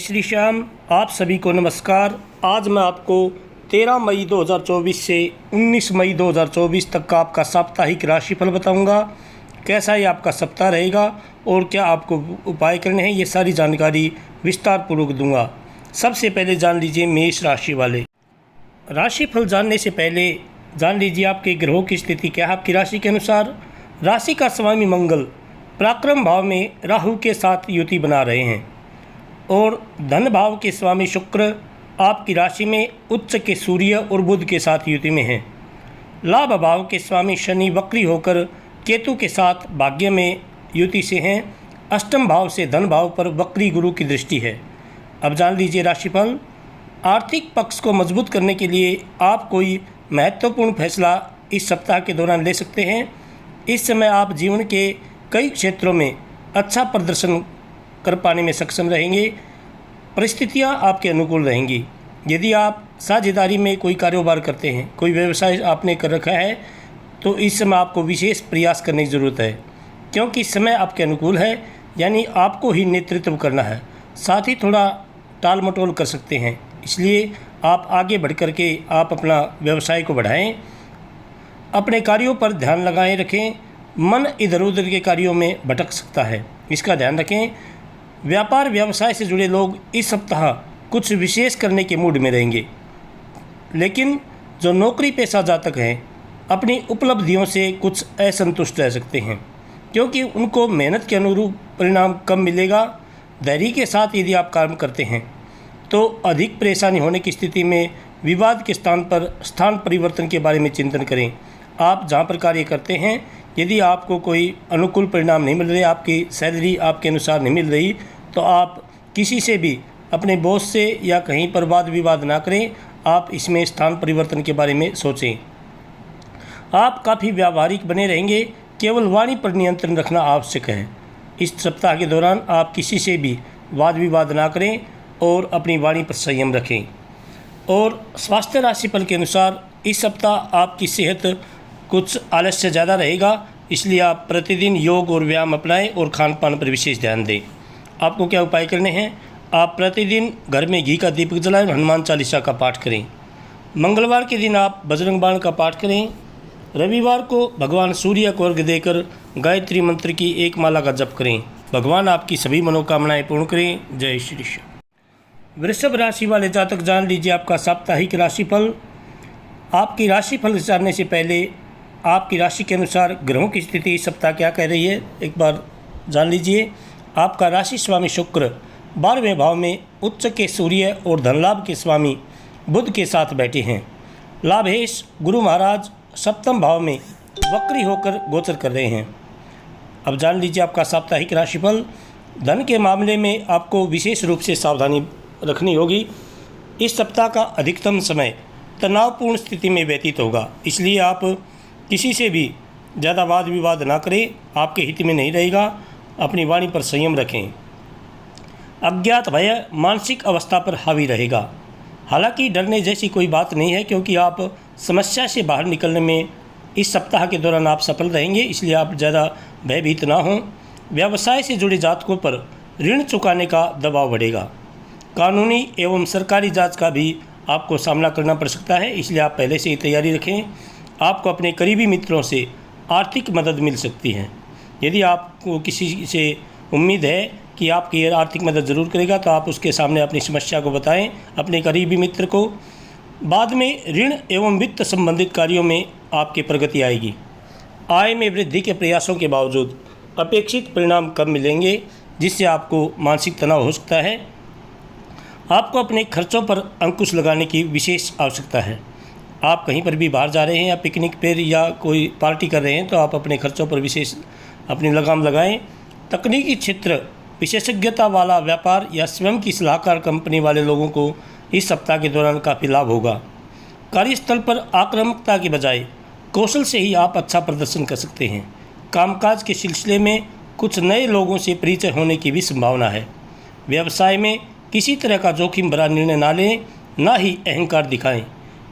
श्री श्याम। आप सभी को नमस्कार। आज मैं आपको 13 मई 2024 से 19 मई 2024 तक का आपका साप्ताहिक राशिफल बताऊंगा। कैसा ये आपका सप्ताह रहेगा और क्या आपको उपाय करने हैं, ये सारी जानकारी विस्तार पूर्वक दूंगा। सबसे पहले जान लीजिए मेष राशि वाले। राशिफल जानने से पहले जान लीजिए आपके ग्रहों की स्थिति क्या है आपकी राशि के अनुसार। राशि का स्वामी मंगल पराक्रम भाव में राहु के साथ युति बना रहे हैं और धन भाव के स्वामी शुक्र आपकी राशि में उच्च के सूर्य और बुध के साथ युति में हैं। लाभ भाव के स्वामी शनि वक्री होकर केतु के साथ भाग्य में युति से हैं। अष्टम भाव से धन भाव पर वक्री गुरु की दृष्टि है। अब जान लीजिए राशिफल। आर्थिक पक्ष को मजबूत करने के लिए आप कोई महत्वपूर्ण फैसला इस सप्ताह के दौरान ले सकते हैं। इस समय आप जीवन के कई क्षेत्रों में अच्छा प्रदर्शन कर पाने में सक्षम रहेंगे। परिस्थितियां आपके अनुकूल रहेंगी। यदि आप साझेदारी में कोई कारोबार करते हैं, कोई व्यवसाय आपने कर रखा है, तो इस समय आपको विशेष प्रयास करने की ज़रूरत है, क्योंकि समय आपके अनुकूल है, यानी आपको ही नेतृत्व करना है। साथ ही थोड़ा टाल मटोल कर सकते हैं, इसलिए आप आगे बढ़ कर के आप अपना व्यवसाय को बढ़ाएं। अपने कार्यों पर ध्यान लगाए रखें। मन इधर उधर के कार्यों में भटक सकता है, इसका ध्यान रखें। व्यापार व्यवसाय से जुड़े लोग इस सप्ताह कुछ विशेष करने के मूड में रहेंगे, लेकिन जो नौकरी पेशा जातक हैं अपनी उपलब्धियों से कुछ असंतुष्ट रह सकते हैं, क्योंकि उनको मेहनत के अनुरूप परिणाम कम मिलेगा। धैर्य के साथ यदि आप काम करते हैं तो अधिक परेशानी होने की स्थिति में विवाद के स्थान पर स्थान परिवर्तन के बारे में चिंतन करें। आप जहाँ पर कार्य करते हैं, यदि आपको कोई अनुकूल परिणाम नहीं मिल रहे, आपकी सैलरी आपके अनुसार नहीं मिल रही, तो आप किसी से भी, अपने बॉस से या कहीं पर वाद विवाद ना करें। आप इसमें स्थान परिवर्तन के बारे में सोचें। आप काफ़ी व्यावहारिक बने रहेंगे। केवल वाणी पर नियंत्रण रखना आवश्यक है। इस सप्ताह के दौरान आप किसी से भी वाद विवाद ना करें और अपनी वाणी पर संयम रखें। और स्वास्थ्य राशिफल के अनुसार इस सप्ताह आपकी सेहत कुछ आलस्य ज़्यादा रहेगा, इसलिए आप प्रतिदिन योग और व्यायाम अपनाएं और खान पान पर विशेष ध्यान दें। आपको क्या उपाय करने हैं? आप प्रतिदिन घर में घी का दीपक जलाएं, हनुमान चालीसा का पाठ करें। मंगलवार के दिन आप बजरंग बाण का पाठ करें। रविवार को भगवान सूर्य को अर्घ्य देकर गायत्री मंत्र की एक माला का जप करें। भगवान आपकी सभी मनोकामनाएं पूर्ण करें। जय श्री श्याम। वृषभ राशि वाले जातक जान लीजिए आपका साप्ताहिक राशिफल। आपकी राशिफल जानने से पहले आपकी राशि के अनुसार ग्रहों की स्थिति इस सप्ताह क्या कह रही है, एक बार जान लीजिए। आपका राशि स्वामी शुक्र 12वें भाव में उच्च के सूर्य और धन लाभ के स्वामी बुध के साथ बैठे हैं। लाभेश गुरु महाराज 7वें भाव में वक्री होकर गोचर कर रहे हैं। अब जान लीजिए आपका साप्ताहिक राशिफल। धन के मामले में आपको विशेष रूप से सावधानी रखनी होगी। इस सप्ताह का अधिकतम समय तनावपूर्ण स्थिति में व्यतीत होगा, इसलिए आप किसी से भी ज़्यादा वाद विवाद ना करें, आपके हित में नहीं रहेगा। अपनी वाणी पर संयम रखें। अज्ञात भय मानसिक अवस्था पर हावी रहेगा। हालांकि डरने जैसी कोई बात नहीं है, क्योंकि आप समस्या से बाहर निकलने में इस सप्ताह के दौरान आप सफल रहेंगे, इसलिए आप ज़्यादा भयभीत ना हों। व्यवसाय से जुड़े जातकों पर ऋण चुकाने का दबाव बढ़ेगा। कानूनी एवं सरकारी जांच का भी आपको सामना करना पड़ सकता है, इसलिए आप पहले से ही तैयारी रखें। आपको अपने करीबी मित्रों से आर्थिक मदद मिल सकती है। यदि आपको किसी से उम्मीद है कि आपकी आर्थिक मदद ज़रूर करेगा, तो आप उसके सामने अपनी समस्या को बताएं अपने करीबी मित्र को। बाद में ऋण एवं वित्त संबंधित कार्यों में आपकी प्रगति आएगी। आय में वृद्धि के प्रयासों के बावजूद अपेक्षित परिणाम कम मिलेंगे, जिससे आपको मानसिक तनाव हो सकता है। आपको अपने खर्चों पर अंकुश लगाने की विशेष आवश्यकता है। आप कहीं पर भी बाहर जा रहे हैं या पिकनिक पर या कोई पार्टी कर रहे हैं, तो आप अपने खर्चों पर विशेष अपनी लगाम लगाएं। तकनीकी क्षेत्र, विशेषज्ञता वाला व्यापार या स्वयं की सलाहकार कंपनी वाले लोगों को इस सप्ताह के दौरान काफ़ी लाभ होगा। कार्यस्थल पर आक्रामकता के बजाय कौशल से ही आप अच्छा प्रदर्शन कर सकते हैं। कामकाज के सिलसिले में कुछ नए लोगों से परिचय होने की भी संभावना है। व्यवसाय में किसी तरह का जोखिम भरा निर्णय ना लें, ना ही अहंकार दिखाएं।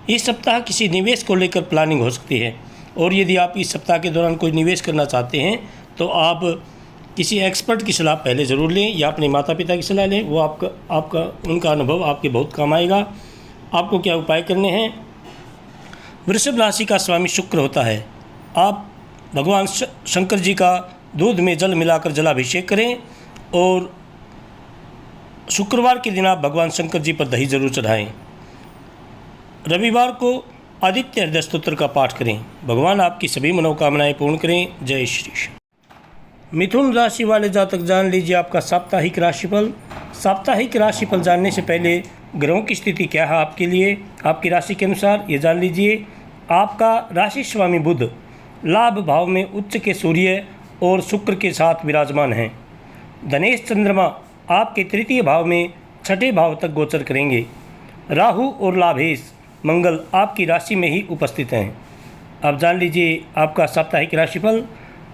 इस सप्ताह किसी निवेश को लेकर प्लानिंग हो सकती है, और यदि आप इस सप्ताह के दौरान कोई निवेश करना चाहते हैं तो आप किसी एक्सपर्ट की सलाह पहले ज़रूर लें या अपने माता पिता की सलाह लें, वो आपका उनका अनुभव आपके बहुत काम आएगा। आपको क्या उपाय करने हैं? वृषभ राशि का स्वामी शुक्र होता है। आप भगवान शंकर जी का दूध में जल मिलाकर जलाभिषेक करें और शुक्रवार के दिन आप भगवान शंकर जी पर दही जरूर चढ़ाएं। रविवार को आदित्य हृदय स्तोत्र का पाठ करें। भगवान आपकी सभी मनोकामनाएं पूर्ण करें। जय श्री कृष्ण। मिथुन राशि वाले जातक जान लीजिए आपका साप्ताहिक राशिफल। साप्ताहिक राशिफल जानने से पहले ग्रहों की स्थिति क्या है आपके लिए, आपकी राशि के अनुसार ये जान लीजिए। आपका राशि स्वामी बुध लाभ भाव में उच्च के सूर्य और शुक्र के साथ विराजमान हैं। धनेश चंद्रमा आपके तृतीय भाव में छठे भाव तक गोचर करेंगे। राहु और लाभेश मंगल आपकी राशि में ही उपस्थित हैं। अब जान लीजिए आपका साप्ताहिक राशिफल।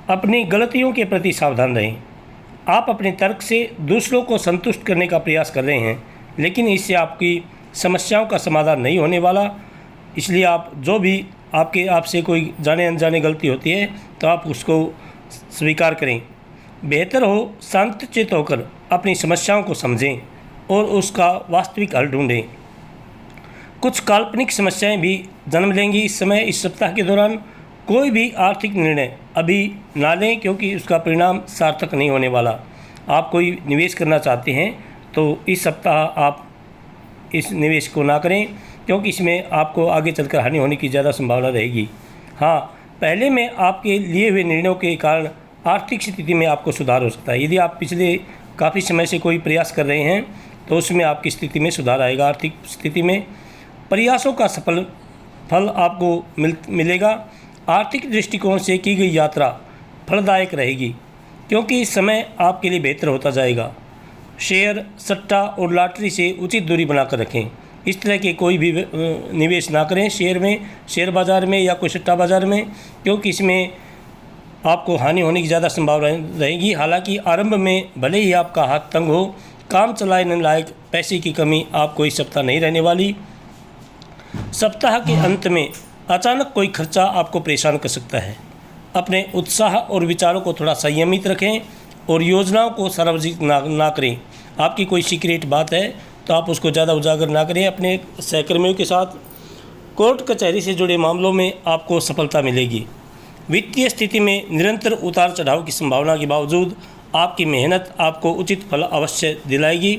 अपनी गलतियों के प्रति सावधान रहें। आप अपने तर्क से दूसरों को संतुष्ट करने का प्रयास कर रहे हैं, लेकिन इससे आपकी समस्याओं का समाधान नहीं होने वाला। इसलिए आप जो भी आपसे कोई जाने अनजाने गलती होती है तो आप उसको स्वीकार करें। बेहतर हो शांतचित्त होकर अपनी समस्याओं को समझें और उसका वास्तविक हल ढूंढें। कुछ काल्पनिक समस्याएं भी जन्म लेंगी इस समय। इस सप्ताह के दौरान कोई भी आर्थिक निर्णय अभी ना लें, क्योंकि उसका परिणाम सार्थक नहीं होने वाला। आप कोई निवेश करना चाहते हैं तो इस सप्ताह आप इस निवेश को ना करें, क्योंकि इसमें आपको आगे चलकर हानि होने की ज़्यादा संभावना रहेगी। हाँ, पहले में आपके लिए हुए निर्णयों के कारण आर्थिक स्थिति में आपको सुधार हो सकता है। यदि आप पिछले काफ़ी समय से कोई प्रयास कर रहे हैं तो उसमें आपकी स्थिति में सुधार आएगा। आर्थिक स्थिति में प्रयासों का सफल फल आपको मिलेगा। आर्थिक दृष्टिकोण से की गई यात्रा फलदायक रहेगी, क्योंकि इस समय आपके लिए बेहतर होता जाएगा। शेयर, सट्टा और लॉटरी से उचित दूरी बनाकर रखें। इस तरह के कोई भी निवेश ना करें शेयर बाज़ार में या कोई सट्टा बाज़ार में, क्योंकि इसमें आपको हानि होने की ज़्यादा संभावना रहेगी। हालांकि आरंभ में भले ही आपका हाथ तंग हो, काम चलाने लायक पैसे की कमी आपको इस सप्ताह नहीं रहने वाली। सप्ताह के अंत में अचानक कोई खर्चा आपको परेशान कर सकता है। अपने उत्साह और विचारों को थोड़ा संयमित रखें और योजनाओं को सार्वजनिक ना करें। आपकी कोई सीक्रेट बात है तो आप उसको ज़्यादा उजागर ना करें। अपने सहकर्मियों के साथ कोर्ट कचहरी से जुड़े मामलों में आपको सफलता मिलेगी। वित्तीय स्थिति में निरंतर उतार चढ़ाव की संभावना के बावजूद आपकी मेहनत आपको उचित फल अवश्य दिलाएगी।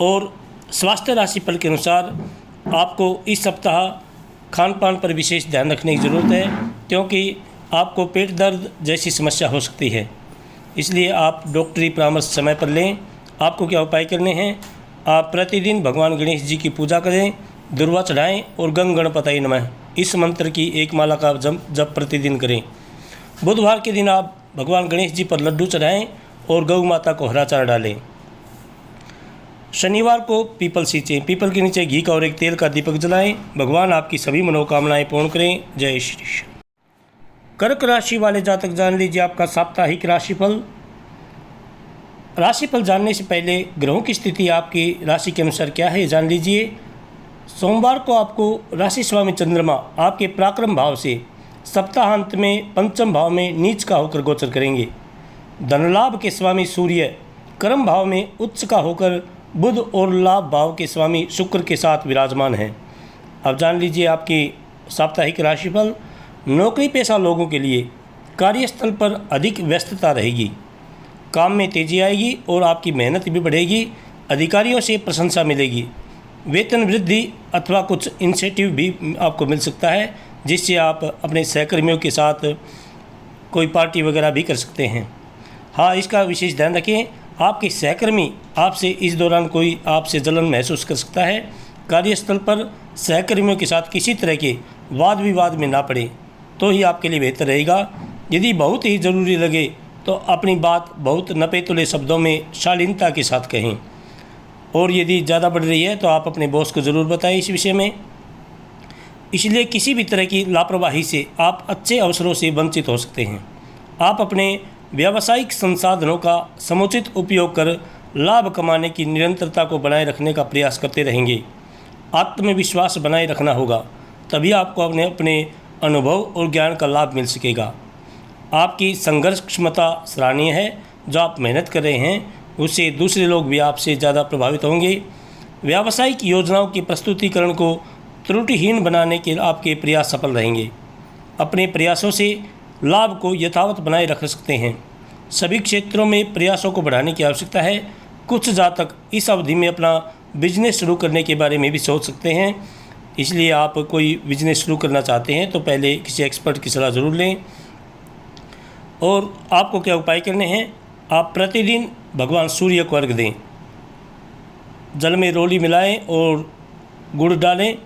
और स्वास्थ्य राशिफल के अनुसार आपको इस सप्ताह खान पान पर विशेष ध्यान रखने की ज़रूरत है, क्योंकि आपको पेट दर्द जैसी समस्या हो सकती है। इसलिए आप डॉक्टरी परामर्श समय पर लें। आपको क्या उपाय करने हैं? आप प्रतिदिन भगवान गणेश जी की पूजा करें, दुर्वा चढ़ाएँ और गंग गणपतये नमः इस मंत्र की एक माला का जप प्रतिदिन करें। बुधवार के दिन आप भगवान गणेश जी पर लड्डू चढ़ाएं और गौ माता को हरा चारा डालें। शनिवार को पीपल सींचें, पीपल के नीचे घी का और एक तेल का दीपक जलाएं। भगवान आपकी सभी मनोकामनाएं पूर्ण करें। जय श्री कृष्ण। कर्क राशि वाले जातक जान लीजिए आपका साप्ताहिक राशिफल। राशिफल जानने से पहले ग्रहों की स्थिति आपकी राशि के अनुसार क्या है जान लीजिए। सोमवार को आपको राशि स्वामी चंद्रमा आपके पराक्रम भाव से सप्ताहांत में पंचम भाव में नीच का होकर गोचर करेंगे। धनलाभ के स्वामी सूर्य कर्म भाव में उच्च का होकर बुध और लाभ भाव के स्वामी शुक्र के साथ विराजमान हैं। अब जान लीजिए आपकी साप्ताहिक राशिफल। नौकरी पेशा लोगों के लिए कार्यस्थल पर अधिक व्यस्तता रहेगी, काम में तेजी आएगी और आपकी मेहनत भी बढ़ेगी। अधिकारियों से प्रशंसा मिलेगी। वेतन वृद्धि अथवा कुछ इंसेंटिव भी आपको मिल सकता है, जिससे आप अपने सहकर्मियों के साथ कोई पार्टी वगैरह भी कर सकते हैं। हाँ, इसका विशेष ध्यान रखें, आपके सहकर्मी आपसे इस दौरान कोई आपसे जलन महसूस कर सकता है। कार्यस्थल पर सहकर्मियों के साथ किसी तरह के वाद विवाद में ना पड़े तो ही आपके लिए बेहतर रहेगा। यदि बहुत ही ज़रूरी लगे तो अपनी बात बहुत नपे तुले शब्दों में शालीनता के साथ कहें, और यदि ज़्यादा बढ़ रही है तो आप अपने बॉस को ज़रूर बताएं इस विषय में। इसलिए किसी भी तरह की लापरवाही से आप अच्छे अवसरों से वंचित हो सकते हैं। आप अपने व्यावसायिक संसाधनों का समुचित उपयोग कर लाभ कमाने की निरंतरता को बनाए रखने का प्रयास करते रहेंगे। आत्मविश्वास बनाए रखना होगा, तभी आपको अपने अनुभव और ज्ञान का लाभ मिल सकेगा। आपकी संघर्ष क्षमता सराहनीय है, जो आप मेहनत कर रहे हैं उससे दूसरे लोग भी आपसे ज़्यादा प्रभावित होंगे। व्यावसायिक योजनाओं के प्रस्तुतिकरण को त्रुटिहीन बनाने के आपके प्रयास सफल रहेंगे। अपने प्रयासों से लाभ को यथावत बनाए रख सकते हैं। सभी क्षेत्रों में प्रयासों को बढ़ाने की आवश्यकता है। कुछ जातक इस अवधि में अपना बिजनेस शुरू करने के बारे में भी सोच सकते हैं, इसलिए आप कोई बिजनेस शुरू करना चाहते हैं तो पहले किसी एक्सपर्ट की सलाह ज़रूर लें। और आपको क्या उपाय करने हैं, आप प्रतिदिन भगवान सूर्य को अर्घ दें। जल में रोली मिलाएं और गुड़ डालें,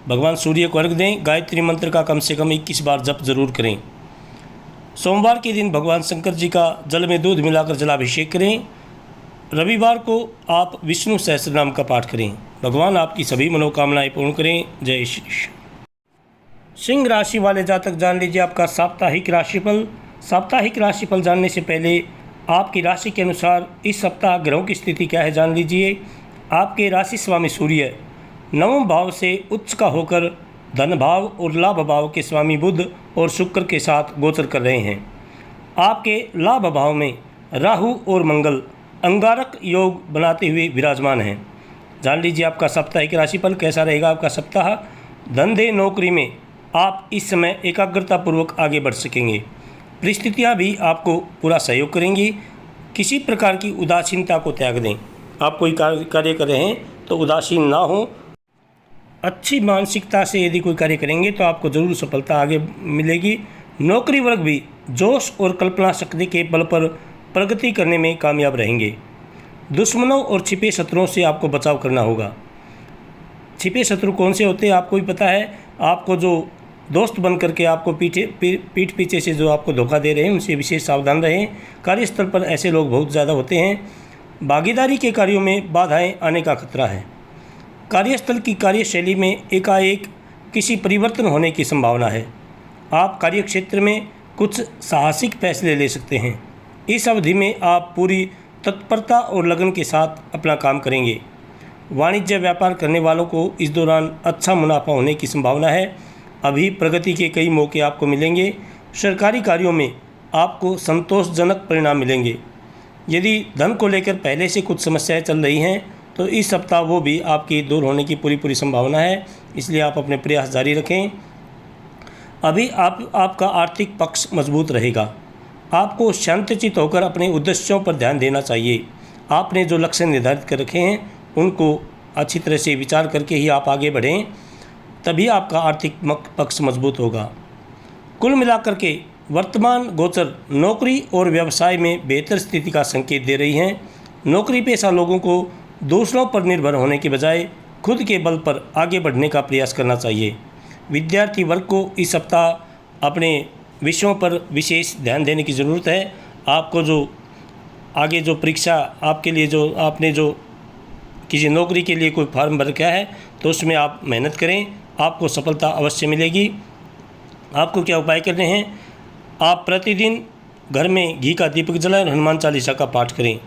भगवान सूर्य को अर्घ दें। गायत्री मंत्र का कम से कम 21 बार जप जरूर करें। सोमवार के दिन भगवान शंकर जी का जल में दूध मिलाकर जलाभिषेक करें। रविवार को आप विष्णु सहस्त्रनाम का पाठ करें। भगवान आपकी सभी मनोकामनाएं पूर्ण करें। जय श्री कृष्ण। सिंह राशि वाले जातक जान लीजिए आपका साप्ताहिक राशिफल। साप्ताहिक राशिफल जानने से पहले आपकी राशि के अनुसार इस सप्ताह ग्रहों की स्थिति क्या है जान लीजिए। आपके राशि स्वामी सूर्य नवम भाव से उच्च का होकर धन भाव और लाभ भाव के स्वामी बुध और शुक्र के साथ गोचर कर रहे हैं। आपके लाभ भाव में राहु और मंगल अंगारक योग बनाते हुए विराजमान हैं। जान लीजिए आपका साप्ताहिक राशिफल कैसा रहेगा। आपका सप्ताह धंधे नौकरी में आप इस समय एकाग्रतापूर्वक आगे बढ़ सकेंगे। परिस्थितियाँ भी आपको पूरा सहयोग करेंगी। किसी प्रकार की उदासीनता को त्याग दें। आप कोई कार्य कर रहे हैं तो उदासीन ना हो। अच्छी मानसिकता से यदि कोई कार्य करेंगे तो आपको ज़रूर सफलता आगे मिलेगी। नौकरी वर्ग भी जोश और कल्पना शक्ति के बल पर प्रगति करने में कामयाब रहेंगे। दुश्मनों और छिपे शत्रुओं से आपको बचाव करना होगा। छिपे शत्रु कौन से होते हैं आपको भी पता है। आपको जो दोस्त बन करके आपको पीठ पीछे से जो आपको धोखा दे रहे हैं उनसे विशेष सावधान रहें। कार्यस्थल पर ऐसे लोग बहुत ज़्यादा होते हैं। भागीदारी के कार्यों में बाधाएं आने का खतरा है। कार्यस्थल की कार्यशैली में एकाएक किसी परिवर्तन होने की संभावना है। आप कार्यक्षेत्र में कुछ साहसिक फैसले ले सकते हैं। इस अवधि में आप पूरी तत्परता और लगन के साथ अपना काम करेंगे। वाणिज्य व्यापार करने वालों को इस दौरान अच्छा मुनाफा होने की संभावना है। अभी प्रगति के कई मौके आपको मिलेंगे। सरकारी कार्यों में आपको संतोषजनक परिणाम मिलेंगे। यदि धन को लेकर पहले से कुछ समस्याएं चल रही हैं तो इस सप्ताह वो भी आपकी दूर होने की पूरी संभावना है, इसलिए आप अपने प्रयास जारी रखें। अभी आपका आर्थिक पक्ष मजबूत रहेगा। आपको शांतचित्त होकर अपने उद्देश्यों पर ध्यान देना चाहिए। आपने जो लक्ष्य निर्धारित कर रखे हैं उनको अच्छी तरह से विचार करके ही आप आगे बढ़ें, तभी आपका आर्थिक पक्ष मजबूत होगा। कुल मिलाकर के वर्तमान गोचर नौकरी और व्यवसाय में बेहतर स्थिति का संकेत दे रही हैं। नौकरी पेशा लोगों को दूसरों पर निर्भर होने के बजाय खुद के बल पर आगे बढ़ने का प्रयास करना चाहिए। विद्यार्थी वर्ग को इस सप्ताह अपने विषयों पर विशेष ध्यान देने की ज़रूरत है। आपको जो आगे जो परीक्षा आपके लिए जो आपने जो किसी नौकरी के लिए कोई फॉर्म भर रखा है तो उसमें आप मेहनत करें, आपको सफलता अवश्य मिलेगी। आपको क्या उपाय करने हैं, आप प्रतिदिन घर में घी का दीपक जलाएं और हनुमान चालीसा का पाठ करें।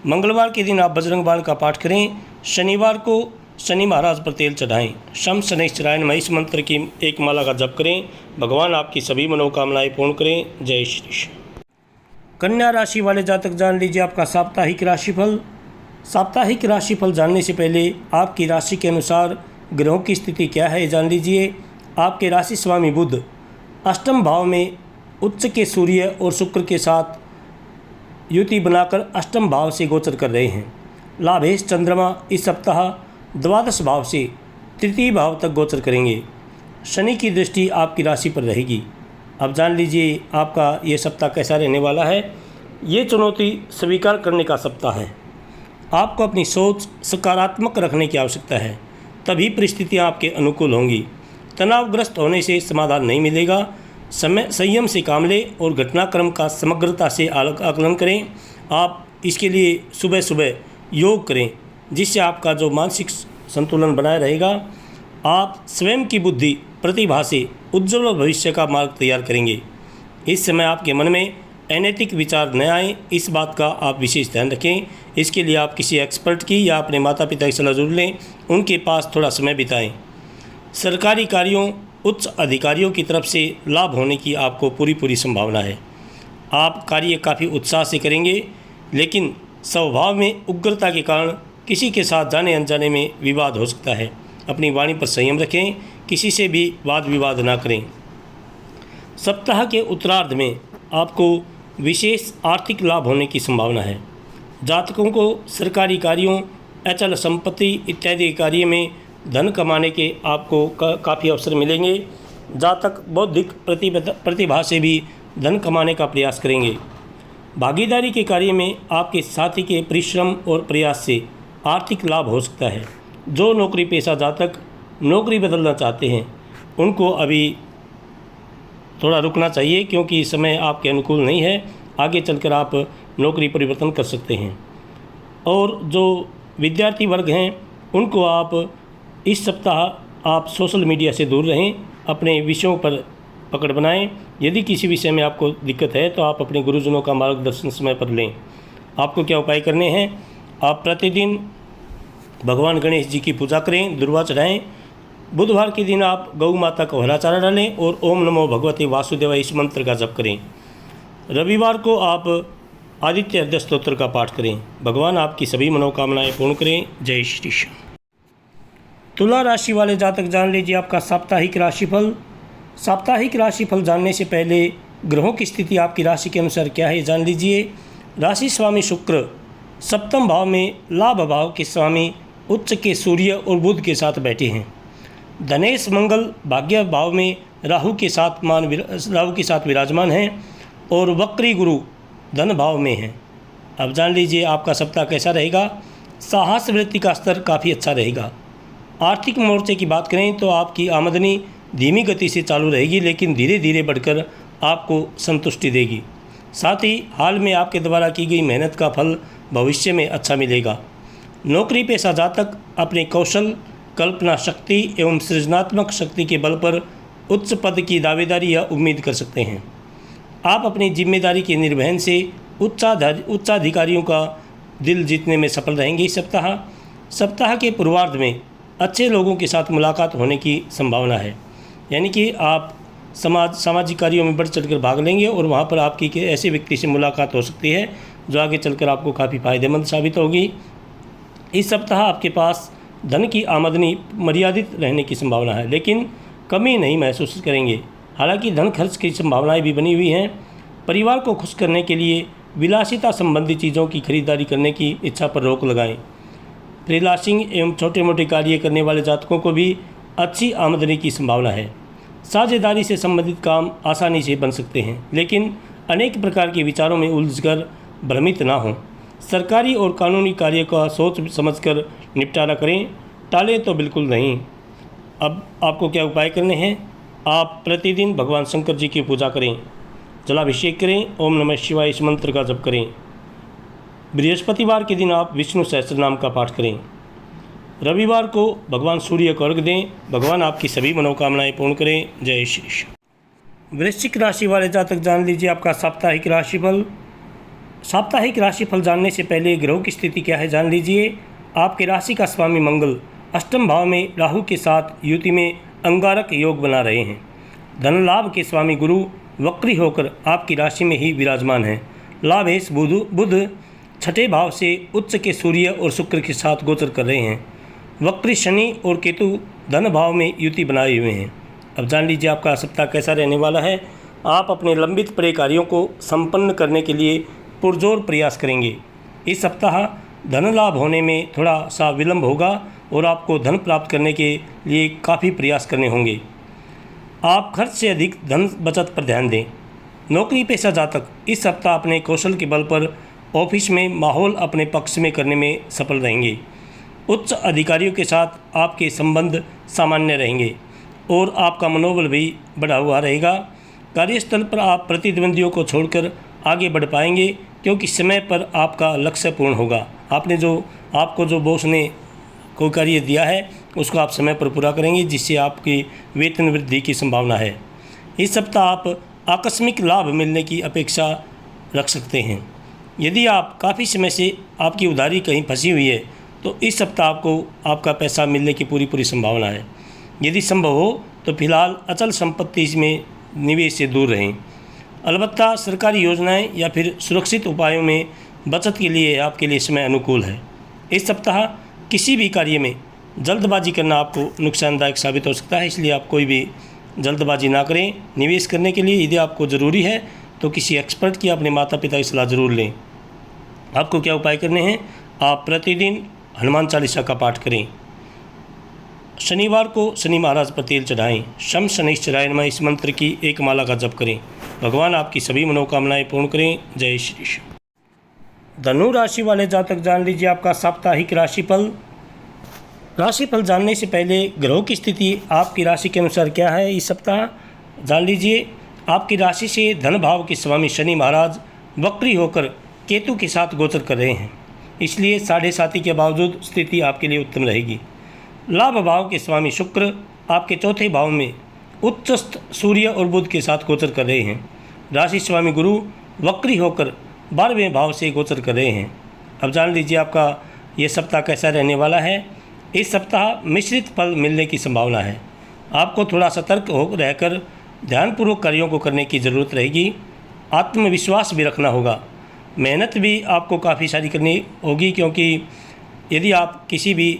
मंगलवार के दिन आप बजरंग बाण का पाठ करें। शनिवार को शनि महाराज पर तेल चढ़ाएं। शम शनैश्चराय इस मंत्र की एक माला का जप करें। भगवान आपकी सभी मनोकामनाएं पूर्ण करें। जय श्री कृष्ण। कन्या राशि वाले जातक जान लीजिए आपका साप्ताहिक राशिफल। साप्ताहिक राशिफल जानने से पहले आपकी राशि के अनुसार ग्रहों की स्थिति क्या है जान लीजिए। आपके राशि स्वामी बुध अष्टम भाव में उच्च के सूर्य और शुक्र के साथ युति बनाकर अष्टम भाव से गोचर कर रहे हैं। लाभेश चंद्रमा इस सप्ताह द्वादश भाव से तृतीय भाव तक गोचर करेंगे। शनि की दृष्टि आपकी राशि पर रहेगी। अब जान लीजिए आपका ये सप्ताह कैसा रहने वाला है। ये चुनौती स्वीकार करने का सप्ताह है। आपको अपनी सोच सकारात्मक रखने की आवश्यकता है, तभी परिस्थितियाँ आपके अनुकूल होंगी। तनावग्रस्त होने से समाधान नहीं मिलेगा। समय संयम से काम लें और घटनाक्रम का समग्रता से आकलन करें। आप इसके लिए सुबह सुबह योग करें, जिससे आपका जो मानसिक संतुलन बनाए रहेगा। आप स्वयं की बुद्धि प्रतिभा से उज्ज्वल भविष्य का मार्ग तैयार करेंगे। इस समय आपके मन में अनैतिक विचार न आए, इस बात का आप विशेष ध्यान रखें। इसके लिए आप किसी एक्सपर्ट की या अपने माता पिता की सलाह जरूर लें, उनके पास थोड़ा समय बिताएं। सरकारी कार्यों उच्च अधिकारियों की तरफ से लाभ होने की आपको पूरी संभावना है। आप कार्य काफ़ी उत्साह से करेंगे। लेकिन स्वभाव में उग्रता के कारण किसी के साथ जाने अनजाने में विवाद हो सकता है। अपनी वाणी पर संयम रखें, किसी से भी वाद विवाद ना करें। सप्ताह के उत्तरार्ध में आपको विशेष आर्थिक लाभ होने की संभावना है। जातकों को सरकारी कार्यों, अचल संपत्ति इत्यादि कार्य में धन कमाने के आपको काफ़ी अवसर मिलेंगे। जातक बौद्धिक प्रतिभा से भी धन कमाने का प्रयास करेंगे। भागीदारी के कार्य में आपके साथी के परिश्रम और प्रयास से आर्थिक लाभ हो सकता है। जो नौकरी पेशा जातक नौकरी बदलना चाहते हैं उनको अभी थोड़ा रुकना चाहिए, क्योंकि समय आपके अनुकूल नहीं है। आगे चलकर आप नौकरी परिवर्तन कर सकते हैं। और जो विद्यार्थी वर्ग हैं उनको आप इस सप्ताह आप सोशल मीडिया से दूर रहें, अपने विषयों पर पकड़ बनाएं। यदि किसी विषय में आपको दिक्कत है तो आप अपने गुरुजनों का मार्गदर्शन समय पर लें। आपको क्या उपाय करने हैं? आप प्रतिदिन भगवान गणेश जी की पूजा करें, दुर्वा चढ़ाएँ। बुधवार के दिन आप गौ माता को हरा चारा डालें और ओम नमो भगवते वासुदेवाय इस मंत्र का जप करें। रविवार को आप आदित्य हृदय स्तोत्र का पाठ करें। भगवान आपकी सभी मनोकामनाएं पूर्ण करें। जय श्री कृष्ण। तुला राशि वाले जातक जान लीजिए आपका साप्ताहिक राशिफल। साप्ताहिक राशिफल जानने से पहले ग्रहों की स्थिति आपकी राशि के अनुसार क्या है जान लीजिए। राशि स्वामी शुक्र सप्तम भाव में लाभ भाव के स्वामी उच्च के सूर्य और बुध के साथ बैठे हैं। धनेश मंगल भाग्य भाव में राहु के साथ विराजमान हैं और वक्री गुरु धन भाव में हैं। अब जान लीजिए आपका सप्ताह कैसा रहेगा। साहस वृत्ति का स्तर काफ़ी अच्छा रहेगा। आर्थिक मोर्चे की बात करें तो आपकी आमदनी धीमी गति से चालू रहेगी, लेकिन धीरे धीरे बढ़कर आपको संतुष्टि देगी। साथ ही हाल में आपके द्वारा की गई मेहनत का फल भविष्य में अच्छा मिलेगा। नौकरी पेशा जातक अपने कौशल, कल्पना शक्ति एवं सृजनात्मक शक्ति के बल पर उच्च पद की दावेदारी या उम्मीद कर सकते हैं। आप अपनी जिम्मेदारी के निर्वहन से उच्चाधिकारियों का दिल जीतने में सफल रहेंगे। इस सप्ताह के पूर्वार्ध में अच्छे लोगों के साथ मुलाकात होने की संभावना है, यानी कि आप सामाजिक कार्यों में बढ़ चढ़कर भाग लेंगे और वहाँ पर आपकी ऐसे व्यक्ति से मुलाकात हो सकती है जो आगे चलकर आपको काफ़ी फायदेमंद साबित होगी। इस सप्ताह आपके पास धन की आमदनी मर्यादित रहने की संभावना है, लेकिन कमी नहीं महसूस करेंगे। हालांकि धन खर्च की संभावनाएं भी बनी हुई हैं। परिवार को खुश करने के लिए विलासिता संबंधी चीज़ों की खरीदारी करने की इच्छा पर रोक लगाएं। फ्रीलांसिंग एवं छोटे मोटे कार्य करने वाले जातकों को भी अच्छी आमदनी की संभावना है। साझेदारी से संबंधित काम आसानी से बन सकते हैं, लेकिन अनेक प्रकार के विचारों में उलझकर भ्रमित ना हों। सरकारी और कानूनी कार्य का सोच समझकर निपटारा करें, टालें तो बिल्कुल नहीं। अब आपको क्या उपाय करने हैं? आप प्रतिदिन भगवान शंकर जी की पूजा करें, जलाभिषेक करें, ओम नमः शिवाय इस मंत्र का जप करें। बृहस्पतिवार के दिन आप विष्णु सहस्त्रनाम का पाठ करें। रविवार को भगवान सूर्य को अर्घ्य दें। भगवान आपकी सभी मनोकामनाएं पूर्ण करें। जय श्री कृष्ण। वृश्चिक राशि वाले जातक जान लीजिए आपका साप्ताहिक राशिफल। साप्ताहिक राशिफल जानने से पहले ग्रहों की स्थिति क्या है जान लीजिए। आपके राशि का स्वामी मंगल अष्टम भाव में राहु के साथ युति में अंगारक योग बना रहे हैं। धन लाभ के स्वामी गुरु वक्री होकर आपकी राशि में ही विराजमान हैं। लाभेश बुध छठे भाव से उच्च के सूर्य और शुक्र के साथ गोचर कर रहे हैं। वक्री शनि और केतु धन भाव में युति बनाए हुए हैं। अब जान लीजिए आपका सप्ताह कैसा रहने वाला है। आप अपने लंबित पड़े कार्यों को संपन्न करने के लिए पुरजोर प्रयास करेंगे। इस सप्ताह धन लाभ होने में थोड़ा सा विलंब होगा और आपको धन प्राप्त करने के लिए काफ़ी प्रयास करने होंगे। आप खर्च से अधिक धन बचत पर ध्यान दें। नौकरी पेशा जातक इस सप्ताह अपने कौशल के बल पर ऑफिस में माहौल अपने पक्ष में करने में सफल रहेंगे। उच्च अधिकारियों के साथ आपके संबंध सामान्य रहेंगे और आपका मनोबल भी बढ़ा हुआ रहेगा। कार्यस्थल पर आप प्रतिद्वंदियों को छोड़कर आगे बढ़ पाएंगे, क्योंकि समय पर आपका लक्ष्य पूर्ण होगा। आपको जो बॉस ने कोई कार्य दिया है उसको आप समय पर पूरा करेंगे, जिससे आपकी वेतन वृद्धि की संभावना है। इस सप्ताह आप आकस्मिक लाभ मिलने की अपेक्षा रख सकते हैं। यदि आप काफ़ी समय से आपकी उधारी कहीं फंसी हुई है तो इस सप्ताह आपको आपका पैसा मिलने की पूरी संभावना है। यदि संभव हो तो फिलहाल अचल संपत्ति में निवेश से दूर रहें। अलबत्ता सरकारी योजनाएं या फिर सुरक्षित उपायों में बचत के लिए आपके लिए समय अनुकूल है। इस सप्ताह किसी भी कार्य में जल्दबाजी करना आपको नुकसानदायक साबित हो सकता है, इसलिए आप कोई भी जल्दबाजी ना करें। निवेश करने के लिए यदि आपको ज़रूरी है तो किसी एक्सपर्ट की, अपने माता पिता की सलाह ज़रूर लें। आपको क्या उपाय करने हैं? आप प्रतिदिन हनुमान चालीसा का पाठ करें। शनिवार को शनि महाराज पर तेल चढ़ाएं। शम शनिश्चराय नमः इस मंत्र की एक माला का जप करें। भगवान आपकी सभी मनोकामनाएं पूर्ण करें। जय श्री कृष्ण। धनु राशि वाले जातक जान लीजिए आपका साप्ताहिक राशिफल। राशिफल जानने से पहले ग्रहों की स्थिति आपकी राशि के अनुसार क्या है इस सप्ताह जान लीजिए। आपकी राशि से धन भाव के स्वामी शनि महाराज वक्री होकर केतु के साथ गोचर कर रहे हैं, इसलिए 7.5 के बावजूद स्थिति आपके लिए उत्तम रहेगी। लाभ भाव के स्वामी शुक्र आपके चौथे भाव में उच्चस्थ सूर्य और बुध के साथ गोचर कर रहे हैं। राशि स्वामी गुरु वक्री होकर 12वें भाव से गोचर कर रहे हैं। अब जान लीजिए आपका ये सप्ताह कैसा रहने वाला है। इस सप्ताह मिश्रित फल मिलने की संभावना है। आपको थोड़ा सतर्क हो रहकर ध्यानपूर्वक कार्यों को करने की ज़रूरत रहेगी। आत्मविश्वास भी रखना होगा। मेहनत भी आपको काफ़ी सारी करनी होगी, क्योंकि यदि आप किसी भी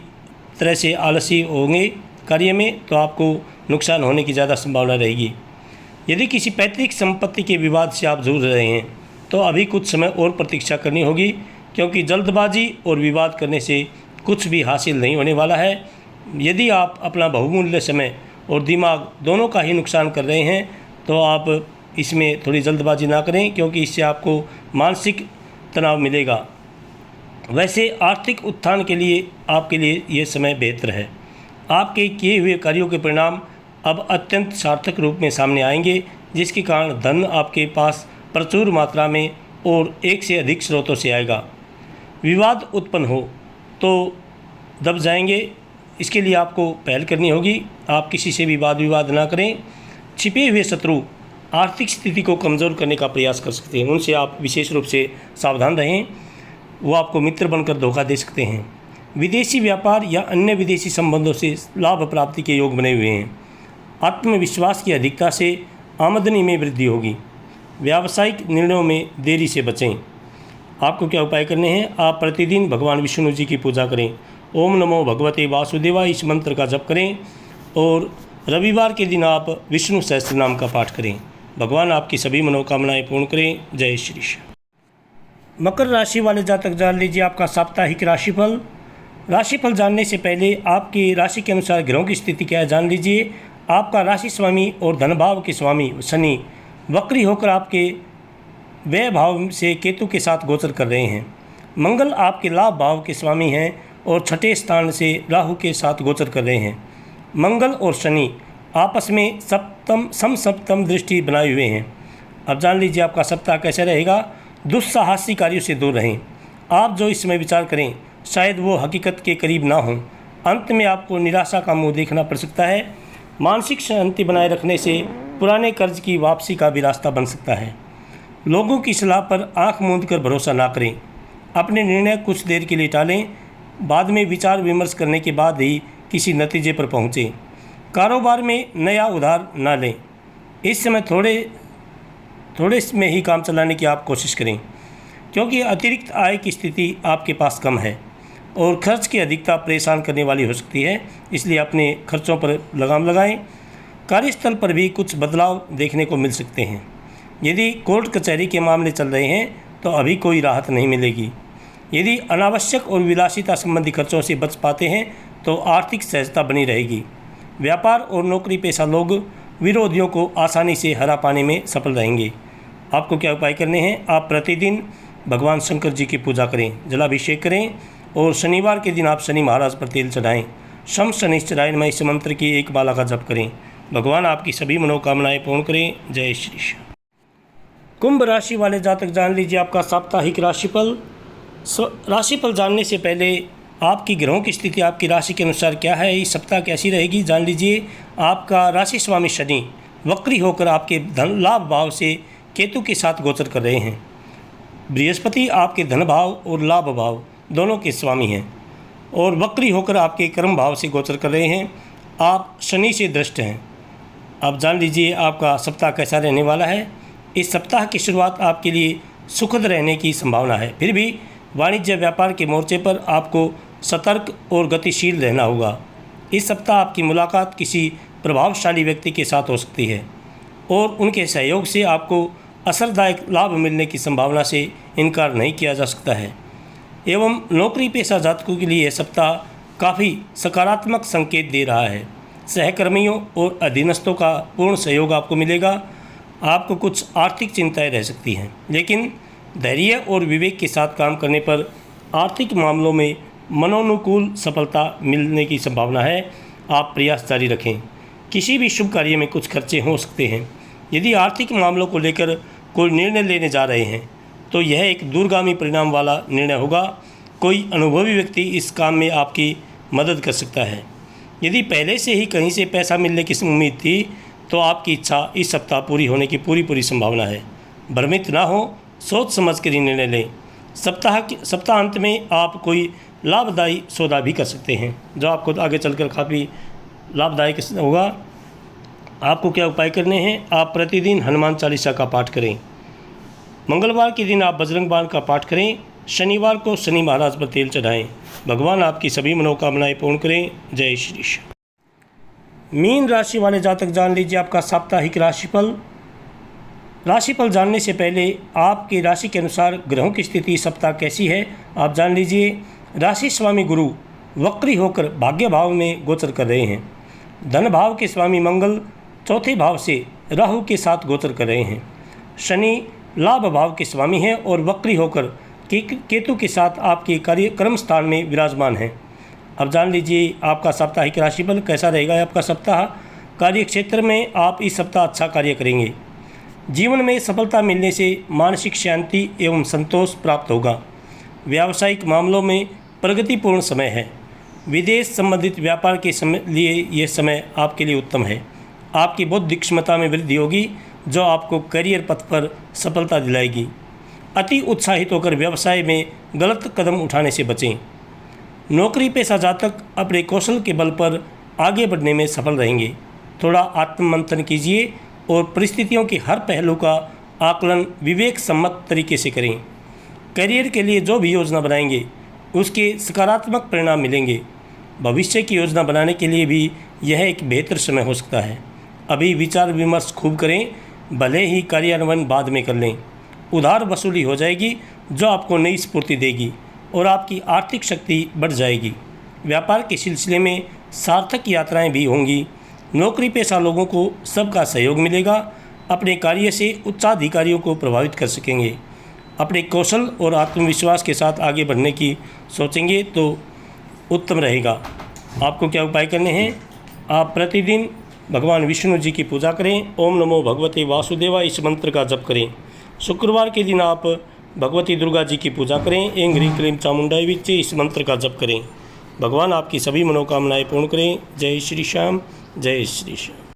तरह से आलसी होंगे कार्य में तो आपको नुकसान होने की ज़्यादा संभावना रहेगी। यदि किसी पैतृक संपत्ति के विवाद से आप जूझ रहे हैं तो अभी कुछ समय और प्रतीक्षा करनी होगी, क्योंकि जल्दबाजी और विवाद करने से कुछ भी हासिल नहीं होने वाला है। यदि आप अपना बहुमूल्य समय और दिमाग दोनों का ही नुकसान कर रहे हैं तो आप इसमें थोड़ी जल्दबाजी ना करें, क्योंकि इससे आपको मानसिक तनाव मिलेगा। वैसे आर्थिक उत्थान के लिए आपके लिए ये समय बेहतर है। आपके किए हुए कार्यों के परिणाम अब अत्यंत सार्थक रूप में सामने आएंगे, जिसके कारण धन आपके पास प्रचुर मात्रा में और एक से अधिक स्रोतों से आएगा। विवाद उत्पन्न हो तो दब जाएंगे, इसके लिए आपको पहल करनी होगी। आप किसी से भी वाद विवाद ना करें। छिपे हुए शत्रु आर्थिक स्थिति को कमज़ोर करने का प्रयास कर सकते हैं, उनसे आप विशेष रूप से सावधान रहें। वो आपको मित्र बनकर धोखा दे सकते हैं। विदेशी व्यापार या अन्य विदेशी संबंधों से लाभ प्राप्ति के योग बने हुए हैं। आत्मविश्वास की अधिकता से आमदनी में वृद्धि होगी। व्यावसायिक निर्णयों में देरी से बचें। आपको क्या उपाय करने हैं? आप प्रतिदिन भगवान विष्णु जी की पूजा करें। ओम नमो भगवते वासुदेवाय इस मंत्र का जप करें और रविवार के दिन आप विष्णु सहस्त्र नाम का पाठ करें। भगवान आपकी सभी मनोकामनाएं पूर्ण करें। जय श्री कृष्ण। मकर राशि वाले जातक जान लीजिए आपका साप्ताहिक राशिफल। राशिफल जानने से पहले आपकी राशि के अनुसार ग्रहों की स्थिति क्या है जान लीजिए। आपका राशि स्वामी और धन भाव के स्वामी शनि वक्री होकर आपके व्यय भाव से केतु के साथ गोचर कर रहे हैं। मंगल आपके लाभ भाव के स्वामी हैं और छठे स्थान से राहु के साथ गोचर कर रहे हैं। मंगल और शनि आपस में सप्तम दृष्टि बनाए हुए हैं। अब जान लीजिए आपका सप्ताह कैसा रहेगा। दुस्साहसी कार्यों से दूर रहें। आप जो इस समय विचार करें शायद वो हकीकत के करीब ना हों। अंत में आपको निराशा का मुंह देखना पड़ सकता है। मानसिक शांति बनाए रखने से पुराने कर्ज की वापसी का भी रास्ता बन सकता है। लोगों की सलाह पर आंख मूंद कर भरोसा ना करें। अपने निर्णय कुछ देर के लिए टालें, बाद में विचार विमर्श करने के बाद ही किसी नतीजे पर पहुँचें। कारोबार में नया उधार ना लें। इस समय थोड़े में ही काम चलाने की आप कोशिश करें, क्योंकि अतिरिक्त आय की स्थिति आपके पास कम है और खर्च की अधिकता परेशान करने वाली हो सकती है, इसलिए अपने खर्चों पर लगाम लगाएं। कार्यस्थल पर भी कुछ बदलाव देखने को मिल सकते हैं। यदि कोर्ट कचहरी के मामले चल रहे हैं तो अभी कोई राहत नहीं मिलेगी। यदि अनावश्यक और विलासिता संबंधी खर्चों से बच पाते हैं तो आर्थिक सहजता बनी रहेगी। व्यापार और नौकरी पेशा लोग विरोधियों को आसानी से हरा पाने में सफल रहेंगे। आपको क्या उपाय करने हैं? आप प्रतिदिन भगवान शंकर जी की पूजा करें, जलाभिषेक करें और शनिवार के दिन आप शनि महाराज पर तेल चढ़ाएं। शम शनिश्चराय नमः इस मंत्र की एक माला का जप करें। भगवान आपकी सभी मनोकामनाएं पूर्ण करें। जय श्री कृष्ण। कुंभ राशि वाले जातक जान लीजिए आपका साप्ताहिक राशिफल। राशिफल जानने से पहले आपकी ग्रहों की स्थिति आपकी राशि के अनुसार क्या है, इस सप्ताह कैसी रहेगी जान लीजिए। आपका राशि स्वामी शनि वक्री होकर आपके धन लाभ भाव से केतु के साथ गोचर कर रहे हैं। बृहस्पति आपके धन भाव और लाभ भाव दोनों के स्वामी हैं और वक्री होकर आपके कर्म भाव से गोचर कर रहे हैं। आप शनि से दृष्ट हैं। अब जान लीजिए आपका सप्ताह कैसा रहने वाला है। इस सप्ताह की शुरुआत आपके लिए सुखद रहने की संभावना है। फिर भी वाणिज्य व्यापार के मोर्चे पर आपको सतर्क और गतिशील रहना होगा। इस सप्ताह आपकी मुलाकात किसी प्रभावशाली व्यक्ति के साथ हो सकती है और उनके सहयोग से आपको असरदायक लाभ मिलने की संभावना से इनकार नहीं किया जा सकता है। एवं नौकरी पेशा जातकों के लिए यह सप्ताह काफ़ी सकारात्मक संकेत दे रहा है। सहकर्मियों और अधीनस्थों का पूर्ण सहयोग आपको मिलेगा। आपको कुछ आर्थिक चिंताएं रह सकती हैं, लेकिन धैर्य और विवेक के साथ काम करने पर आर्थिक मामलों में मनोनुकूल सफलता मिलने की संभावना है। आप प्रयास जारी रखें। किसी भी शुभ कार्य में कुछ खर्चे हो सकते हैं। यदि आर्थिक मामलों को लेकर कोई निर्णय लेने जा रहे हैं तो यह एक दूरगामी परिणाम वाला निर्णय होगा। कोई अनुभवी व्यक्ति इस काम में आपकी मदद कर सकता है। यदि पहले से ही कहीं से पैसा मिलने की उम्मीद थी तो आपकी इच्छा इस सप्ताह पूरी होने की पूरी संभावना है। भ्रमित ना हो, सोच समझ कर ही निर्णय लें। सप्ताह अंत में आप कोई लाभदायी सौदा भी कर सकते हैं जो आपको आगे चलकर काफ़ी लाभदायक होगा। आपको क्या उपाय करने हैं? आप प्रतिदिन हनुमान चालीसा का पाठ करें। मंगलवार के दिन आप बजरंग बाण का पाठ करें। शनिवार को शनि महाराज पर तेल चढ़ाएं। भगवान आपकी सभी मनोकामनाएं पूर्ण करें। जय श्री कृष्ण। मीन राशि वाले जातक जान लीजिए आपका साप्ताहिक राशिफल। राशिफल जानने से पहले आपकी राशि के अनुसार ग्रहों की स्थिति सप्ताह कैसी है आप जान लीजिए। राशि स्वामी गुरु वक्री होकर भाग्य भाव में गोचर कर रहे हैं। धन भाव के स्वामी मंगल चौथे भाव से राहु के साथ गोचर कर रहे हैं। शनि लाभ भाव के स्वामी हैं और वक्री होकर केतु के साथ आपके कार्यक्रम स्थान में विराजमान हैं। अब जान लीजिए आपका साप्ताहिक राशिफल कैसा रहेगा। आपका सप्ताह कार्य क्षेत्र में आप इस सप्ताह अच्छा कार्य करेंगे। जीवन में सफलता मिलने से मानसिक शांति एवं संतोष प्राप्त होगा। व्यावसायिक मामलों में प्रगतिपूर्ण समय है। विदेश संबंधित व्यापार के लिए यह समय आपके लिए उत्तम है। आपकी बौद्धिक क्षमता में वृद्धि होगी जो आपको करियर पथ पर सफलता दिलाएगी। अति उत्साहित होकर व्यवसाय में गलत कदम उठाने से बचें। नौकरी पेशा जातक अपने कौशल के बल पर आगे बढ़ने में सफल रहेंगे। थोड़ा आत्ममंथन कीजिए और परिस्थितियों के हर पहलू का आकलन विवेक सम्मत तरीके से करें। करियर के लिए जो भी योजना बनाएंगे उसके सकारात्मक परिणाम मिलेंगे। भविष्य की योजना बनाने के लिए भी यह एक बेहतर समय हो सकता है। अभी विचार विमर्श खूब करें, भले ही कार्यान्वयन बाद में कर लें। उधार वसूली हो जाएगी जो आपको नई स्फूर्ति देगी और आपकी आर्थिक शक्ति बढ़ जाएगी। व्यापार के सिलसिले में सार्थक यात्राएं भी होंगी। नौकरी पेशा लोगों को सबका सहयोग मिलेगा। अपने कार्य से उच्चाधिकारियों को प्रभावित कर सकेंगे। अपने कौशल और आत्मविश्वास के साथ आगे बढ़ने की सोचेंगे तो उत्तम रहेगा। आपको क्या उपाय करने हैं? आप प्रतिदिन भगवान विष्णु जी की पूजा करें। ओम नमो भगवते वासुदेवाय इस मंत्र का जप करें। शुक्रवार के दिन आप भगवती दुर्गा जी की पूजा करें। ऐं ह्रीं क्लीं चामुंडाय विच्चे इस मंत्र का जप करें। भगवान आपकी सभी मनोकामनाएं पूर्ण करें। जय श्री श्याम, जय श्री श्याम।